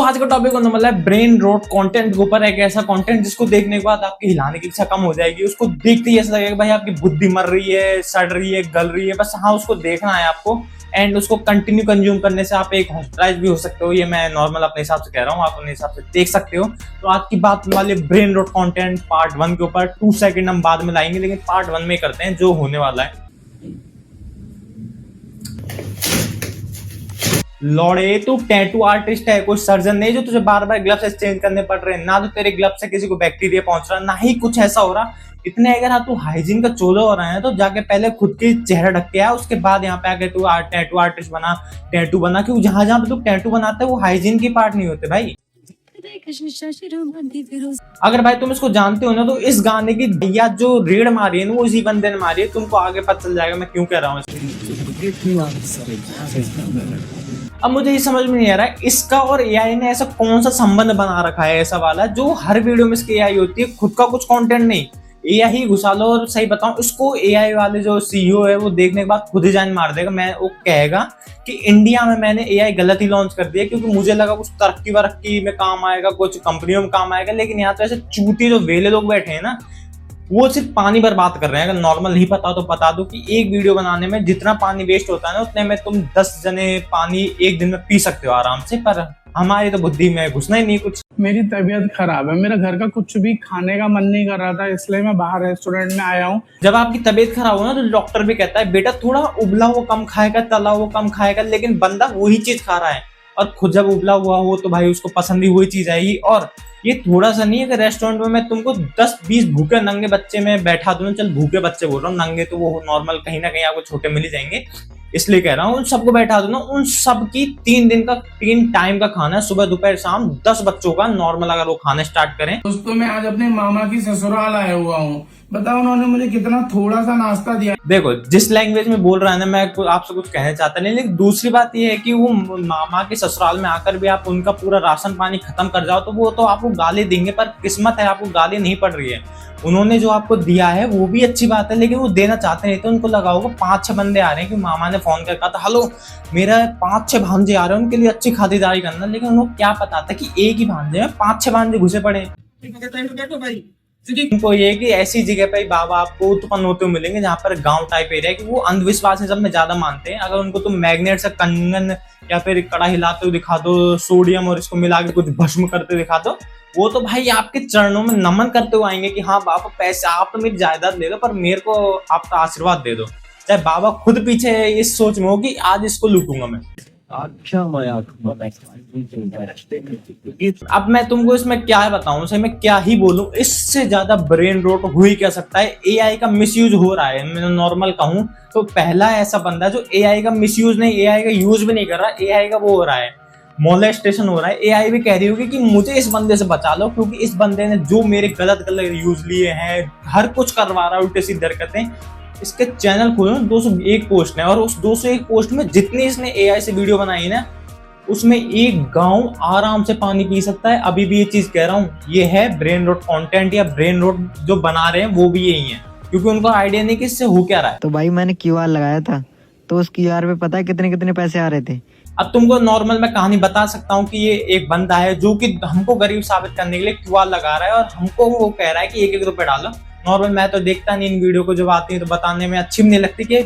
आज का टॉपिक होने वाला है ब्रेन रोट कंटेंट के ऊपर। एक ऐसा कंटेंट जिसको देखने के बाद आपकी हिलाने की इच्छा कम हो जाएगी, उसको देखते ही ऐसा लगेगा भाई आपकी बुद्धि मर रही है, सड़ रही है, गल रही है। बस हाँ, उसको देखना है आपको एंड उसको कंटिन्यू कंज्यूम करने से आप एक हॉस्पिटलाइज भी हो सकते हो। ये मैं नॉर्मल अपने हिसाब से कह रहा हूँ, आप अपने हिसाब से देख सकते हो। तो आज की बात वाले ब्रेन रोट कंटेंट पार्ट 1 के ऊपर 2 सेकंड हम बाद में लाएंगे, लेकिन पार्ट 1 में करते हैं जो होने वाला है। लौड़े, तू टैटू आर्टिस्ट है, कोई सर्जन नहीं जो तुझे बार बार ग्लव्स एक्सचेंज करने पड़ रहे हैं। ना तो तेरे ग्लव्स से किसी को बैक्टीरिया पहुंच रहा, ना ही कुछ ऐसा हो रहा। इतने अगर हाँ तू हाइजीन का चोला हो रहा है तो जाके पहले खुद के चेहरा ढक के आ, उसके बाद यहाँ पे आके तू टैटू आर्टिस्ट बना, टैटू बना। क्योंकि जहां जहां पे तू टैटू बनाता है वो हाइजीन की पार्ट नहीं होते भाई। अगर भाई तुम इसको जानते हो ना, तो इस गाने की भैया जो रेड मारी है ना, वो इसी बंदे ने मारी है। तुमको आगे पता चल जाएगा मैं क्यों कह रहा हूँ। अब मुझे ये समझ में नहीं आ रहा है इसका और एआई ने ऐसा कौन सा संबंध बना रखा है ऐसा वाला, जो हर वीडियो में इसकी एआई होती है, खुद का कुछ कंटेंट नहीं, एआई ही घुसा लो। और सही बताऊं, इसको एआई वाले जो सीईओ है वो देखने के बाद खुद ही जान मार देगा। मैं वो कहेगा कि इंडिया में मैंने एआई गलत ही लॉन्च कर दिया, क्योंकि मुझे लगा कुछ तरक्की वरक्की में काम आएगा, कुछ कंपनियों में काम आएगा। लेकिन यहाँ तो ऐसे चूती जो वेले लोग बैठे हैं ना, वो सिर्फ पानी बर्बाद कर रहे हैं। अगर नॉर्मल नहीं पता तो बता दो कि एक वीडियो बनाने में जितना पानी वेस्ट होता है ना, उतने में तुम 10 जने पानी एक दिन में पी सकते हो आराम से। पर हमारी तो बुद्धि में घुसना ही नहीं कुछ। मेरी तबीयत खराब है, मेरा घर का कुछ भी खाने का मन नहीं कर रहा था, इसलिए मैं बाहर रेस्टोरेंट में आया हूँ। जब आपकी तबीयत खराब हो ना, तो डॉक्टर भी कहता है बेटा थोड़ा उबला हुआ कम खाएगा, तला हुआ कम खाएगा। लेकिन बंदा वही चीज खा रहा है, और खुद जब उबला हुआ हो तो भाई उसको पसंद ही वही चीज आएगी। और ये थोड़ा सा नहीं है कि रेस्टोरेंट में मैं तुमको 10-20 भूखे नंगे बच्चे में बैठा दूं। चल भूखे बच्चे बोल रहा हूँ, नंगे तो वो नॉर्मल कहीं ना कहीं आपको छोटे मिल ही जाएंगे, इसलिए कह रहा हूँ। उन सबको बैठा दूं ना, उन सब की 3 दिन का 3 टाइम का खाना, सुबह दोपहर शाम, 10 बच्चों का नॉर्मल अगर वो खाना स्टार्ट करें। दोस्तों मैं आज अपने मामा की ससुराल आया हुआ हूँ, बताओ उन्होंने मुझे कितना थोड़ा सा नाश्ता दिया। देखो जिस लैंग्वेज में बोल रहा है ना, मैं आपसे कुछ कहना चाहता नहीं, लेकिन दूसरी बात ये है कि वो मामा के ससुराल में आकर भी आप उनका पूरा राशन पानी खत्म कर जाओ तो वो तो आपको गाली देंगे। पर किस्मत है आपको गाली नहीं पड़ रही है। उन्होंने जो आपको दिया है वो भी अच्छी बात है, लेकिन वो देना चाहते नहीं। तो उनको लगा होगा 5-6 बंदे आ रहे हैं कि मामा ने फोन करके कहा था हेलो मेरा 5-6 भांजे आ रहे हैं, उनके लिए अच्छी खातिरदारी करना। लेकिन उनको क्या पता था कि एक ही भांजे में 5-6 भांजे घुसे पड़े। उनको ये कि ऐसी जगह पे बाबा आपको उत्पन्न होते हुए मिलेंगे जहाँ पर गांव टाइप एरिया है, कि वो अंधविश्वास सब में ज्यादा मानते हैं। अगर उनको तुम मैग्नेट से कंगन या फिर कड़ा हिलाते हुए दिखा दो, सोडियम और इसको मिला के कुछ भस्म करते दिखा दो, वो तो भाई आपके चरणों में नमन करते हुए आएंगे कि हाँ बाबा पैसे आप तो मेरी जायदाद ले दो, पर मेरे को आपका आशीर्वाद दे दो। चाहे बाबा खुद पीछे इस सोच में हो कि आज इसको लूटूंगा मैं। अब मैं तुमको इसमें क्या बताऊं, सही मैं क्या ही बोलूं, इससे ज्यादा ब्रेन रोट हो ही क्या सकता है। एआई का मिसयूज हो रहा है। मैं नॉर्मल कहूं तो पहला ऐसा बंदा जो एआई का मिसयूज नहीं, एआई का यूज भी नहीं कर रहा, एआई का वो हो रहा है मोलेस्टेशन हो रहा है। एआई भी कह रही होगी कि मुझे इस बंदे से बचा लो, क्योंकि इस बंदे ने जो मेरे गलत गलत यूज लिए हैं, हर कुछ करवा रहा है, उल्टे सीधे हरकतें। इसके चैनल खोलो, 201 पोस्ट है, और उस 201 पोस्ट में जितनी इसने एआई से वीडियो बनाई ना, उसमें एक गांव आराम से पानी पी सकता है। अभी भी ये चीज कह रहा हूँ, ये है ब्रेन रोट कंटेंट, या ब्रेन रोट जो बना रहे हैं वो भी यही है, क्योंकि उनको आइडिया नहीं कि इससे हो क्या रहा है। तो भाई मैंने क्यूआर लगाया था, तो उस क्यूआर पे पता है कितने कितने पैसे आ रहे थे। अब तुमको नॉर्मल मैं कहानी बता सकता हूँ कि ये एक बंदा है जो कि हमको गरीब साबित करने के लिए क्यूआर लगा रहा है, और हमको वो कह रहा है कि 1-1 रुपए डालो। नॉर्मल मैं तो देखता नहीं इन वीडियो को, जब आती है तो बताने में अच्छी भी नहीं लगती कि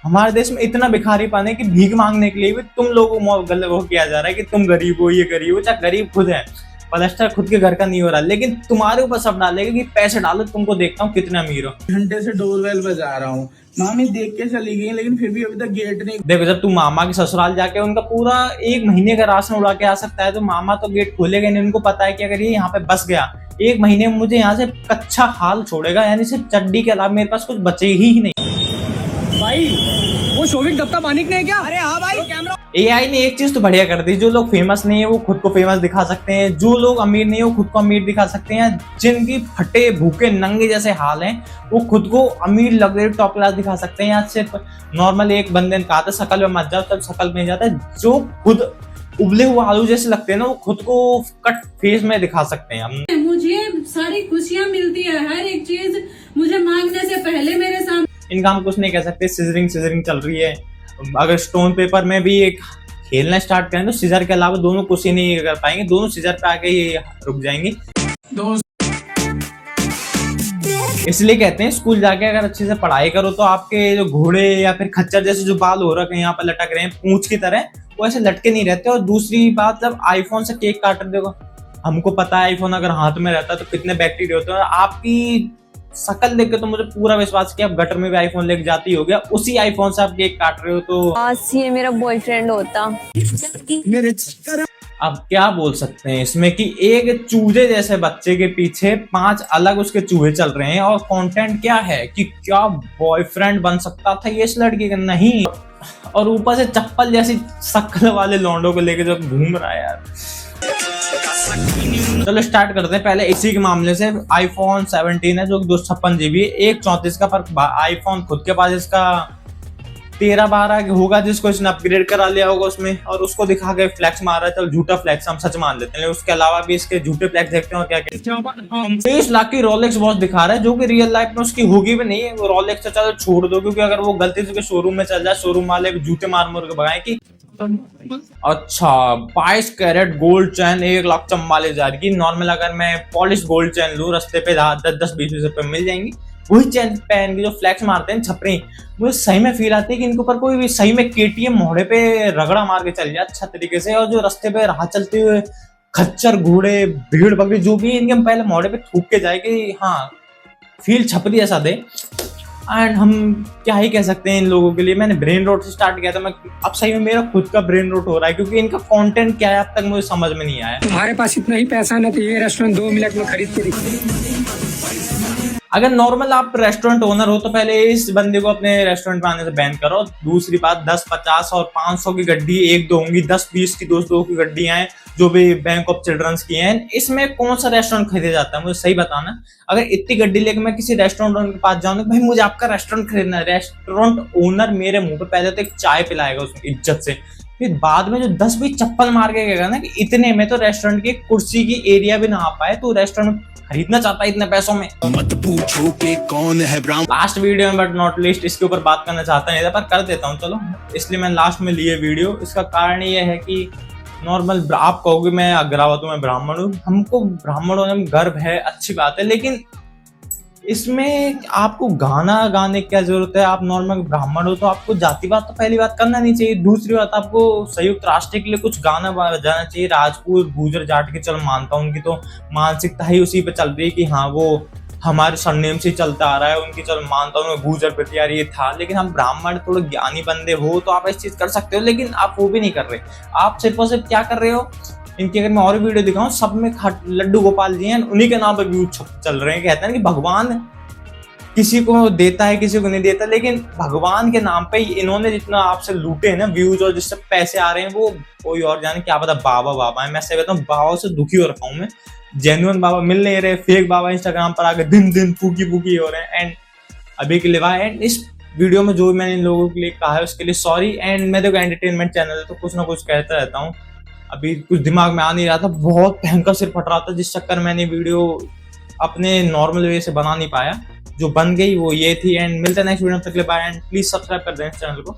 हमारे देश में इतना भिखारी पाने कि भीख मांगने के लिए भी तुम लोगों को गलत वो किया जा रहा है कि तुम गरीब हो, ये गरीब हो। चाहे गरीब खुद है, प्लास्टर खुद के घर का नहीं हो रहा, लेकिन तुम्हारे ऊपर सब डालेगा कि पैसे डालो, तुमको देखता हूँ कितने अमीर हो। घंटे से डोरबेल बजा रहा हूँ, मामी देख के चली गई, लेकिन फिर भी अभी तक गेट नहीं। देखो जब तू मामा के ससुराल जाके उनका पूरा 1 महीने का राशन उड़ा के आ सकता है, तो मामा तो गेट खोलेगा नहीं। उनको पता है कि अगर ये यहाँ पे बस गया 1 महीने में मुझे यहाँ से कच्चा हाल छोड़ेगा, यानी सिर्फ चड्डी के अलावा मेरे पास कुछ बचे ही नहीं। भाई वो शोभिक दत्ता मानिक ने क्या? अरे हाँ भाई, कैमरा। एआई ने एक चीज तो बढ़िया कर दी, जो लोग फेमस नहीं है वो खुद को फेमस दिखा सकते हैं, जो लोग अमीर नहीं है वो खुद को अमीर दिखा सकते हैं, जिनकी फटे भूखे नंगे जैसे हाल हैं वो खुद को अमीर लग्जरी टॉप क्लास दिखा सकते हैं। यहाँ सिर्फ नॉर्मल एक बंदे ने कहा था शकल में मत जाओ, तब शकल में जाता है। जो खुद उबले हुए आलू जैसे लगते हैं ना, वो खुद को कट फेस में दिखा सकते हैं। मुझे सारी खुशियाँ मिलती है, हर एक चीज मुझे मांगने से पहले मेरे सामने। इनका हम कुछ नहीं कह सकते, सिजरिंग चल रही है। अगर स्टोन पेपर में भी एक खेलना स्टार्ट करें तो सीजर के अलावा दोनों कुछ ही नहीं कर पाएंगे, दोनों सीजर पे आके ही रुक जाएंगे। इसलिए कहते हैं स्कूल जाके अगर अच्छे से पढ़ाई करो तो आपके जो घोड़े या फिर खच्चर जैसे जो बाल हो रखे हैं यहाँ पर लटक रहे हैं पूंछ की तरह, वो ऐसे लटके नहीं रहते। और दूसरी बात, जब आईफोन से केक काट देखो, हमको पता है आईफोन अगर हाथ में रहता है तो कितने बैक्टीरिया होते हैं। आपकी शकल देख के तो मुझे पूरा विश्वास है कि आप गटर में भी आईफोन लेके जाती हो गया, उसी आईफोन से आप केक काट रहे हो। तो ये मेरा बॉयफ्रेंड होता। अब क्या बोल सकते हैं इसमें कि एक चूहे जैसे बच्चे के पीछे 5 अलग उसके चूहे चल रहे हैं, और कंटेंट क्या है कि क्या बॉयफ्रेंड बन सकता था ये इस लड़की का, नहीं। और ऊपर से चप्पल जैसी शक्ल वाले लौंडों को लेके जो घूम रहा है यार। चलो स्टार्ट करते हैं पहले इसी के मामले से। आईफोन 17 है जो 256 GB है, 134 का, पर आईफोन खुद के पास इसका 13-12 होगा जिसको इसने अपग्रेड करा लिया होगा उसमें, और उसको दिखा के फ्लैक्स मार रहा है। चलो झूठा फ्लैक्स हम सच मान लेते हैं, उसके अलावा भी इसके झूठे फ्लैक्स देखते हैं। क्या 30 लाख की रोलेक्स वॉच दिखा रहा है जो कि रियल लाइफ में उसकी होगी भी नहीं है। वो रोलेक्स तो चलो छोड़ दो, क्योंकि अगर वो गलती से शोरूम में चल जाए, शोरूम वाले भी झूठे मार मार के भगाए कि अच्छा 22 कैरेट गोल्ड चैन 1,44,000 की। नॉर्मल अगर मैं पॉलिश गोल्ड चैन लूं रास्ते पे 10-20 रुपए मिल जाएंगी। वही चैन पहन के जो फ्लैक्स मारते हैं छपरी, मुझे सही में फील आती है कि इनके ऊपर कोई भी सही में केटीएम मोहड़े पे रगड़ा मार के चल जाए अच्छा तरीके से। और जो रास्ते पे राह चलते हुए खच्चर घोड़े भीड़ बकरी जो भी इनके पहले मोहड़े पे थूक के जाए कि हाँ फील छपरी ऐसा दे। एंड हम क्या ही कह सकते हैं इन लोगों के लिए। मैंने ब्रेन रोट से स्टार्ट किया था, मैं अब सही में मेरा खुद का ब्रेन रोट हो रहा है, क्योंकि इनका कंटेंट क्या है अब तक मुझे समझ में नहीं आया। तुम्हारे पास इतना ही पैसा ना तो ये रेस्टोरेंट 2 मिनट में खरीद के अगर नॉर्मल आप रेस्टोरेंट ओनर हो तो पहले इस बंदे को अपने रेस्टोरेंट में आने से बैन करो। दूसरी बात, 10, 50 और 500 की गड्डी 1-2 होंगी, 10-20 की 2 की गड्डियां हैं जो भी बैंक ऑफ चिल्ड्रंस की हैं। इसमें कौन सा रेस्टोरेंट खरीदा जाता है मुझे सही बताना। अगर इतनी गड्डी लेकर मैं किसी रेस्टोरेंट ओनर के पास जाऊंगा, भाई मुझे आपका रेस्टोरेंट खरीदना है, रेस्टोरेंट ओनर मेरे मुंह पे पहले तो एक चाय पिलाएगा उसमें इज्जत से, फिर बाद में जो 10-20 चप्पल मार के कहेगा ना कि इतने में तो रेस्टोरेंट की कुर्सी की एरिया भी ना आ पाए, तो रेस्टोरेंट खरीदना चाहता है इतने पैसों में। मत पूछो कि कौन है ब्राउन। लास्ट वीडियो में बट नॉट लीस्ट इसके ऊपर बात करना चाहता नहीं था, पर कर देता हूँ चलो, इसलिए मैं लास्ट में लिए वीडियो। इसका कारण ये है कि नॉर्मल आप कहोगे मैं अग्रावत हूँ, मैं ब्राह्मण हूँ, हमको ब्राह्मण होने में गर्व है, अच्छी बात है, लेकिन इसमें आपको गाना गाने की क्या जरूरत है। आप नॉर्मल ब्राह्मण हो तो आपको जातिवाद तो पहली बात करना नहीं चाहिए। दूसरी बात, आपको संयुक्त राष्ट्र के लिए कुछ गाना बजाना चाहिए। राजपूत गुर्जर जाट के चल मानता हूँ, उनकी तो मानसिकता ही उसी पे चल रही है कि हाँ वो हमारे सरनेम से चलता आ रहा है, उनकी चल मानता हूँ, गुर्जर प्रतिहार ये था। लेकिन हम ब्राह्मण थोड़े ज्ञानी बंदे हो तो आप ऐसी चीज कर सकते हो, लेकिन आप वो भी नहीं कर रहे। आप सिर्फ और सिर्फ क्या कर रहे हो, इनकी अगर मैं और वीडियो दिखाऊं सब में लड्डू गोपाल जी हैं, उन्हीं के नाम पे व्यूज चल रहे हैं। कहते हैं कि भगवान किसी को देता है किसी को नहीं देता, लेकिन भगवान के नाम पे इन्होंने जितना आपसे लूटे हैं ना व्यूज और जिससे पैसे आ रहे हैं, वो कोई और जाने क्या पता। बाबा है, मैं सही बताऊं बाबा से दुखी हो रखा हूं मैं। जेन्युइन बाबा मिल नहीं रहे, फेक बाबा इंस्टाग्राम पर आके दिन फूकी हो रहे हैं। एंड अभी के लिए एंड इस वीडियो में जो भी मैंने इन लोगों के लिए कहा है उसके लिए सॉरी। एंड मैं देखो एंटरटेनमेंट चैनल है तो कुछ ना कुछ कहता रहता हूँ। अभी कुछ दिमाग में आ नहीं रहा था, बहुत भयंकर सिर फट रहा था, जिस चक्कर मैंने वीडियो अपने नॉर्मल वे से बना नहीं पाया। जो बन गई वो ये थी। एंड मिलते हैं नेक्स्ट वीडियो तक के लिए, बाय। एंड प्लीज सब्सक्राइब कर दें इस चैनल को।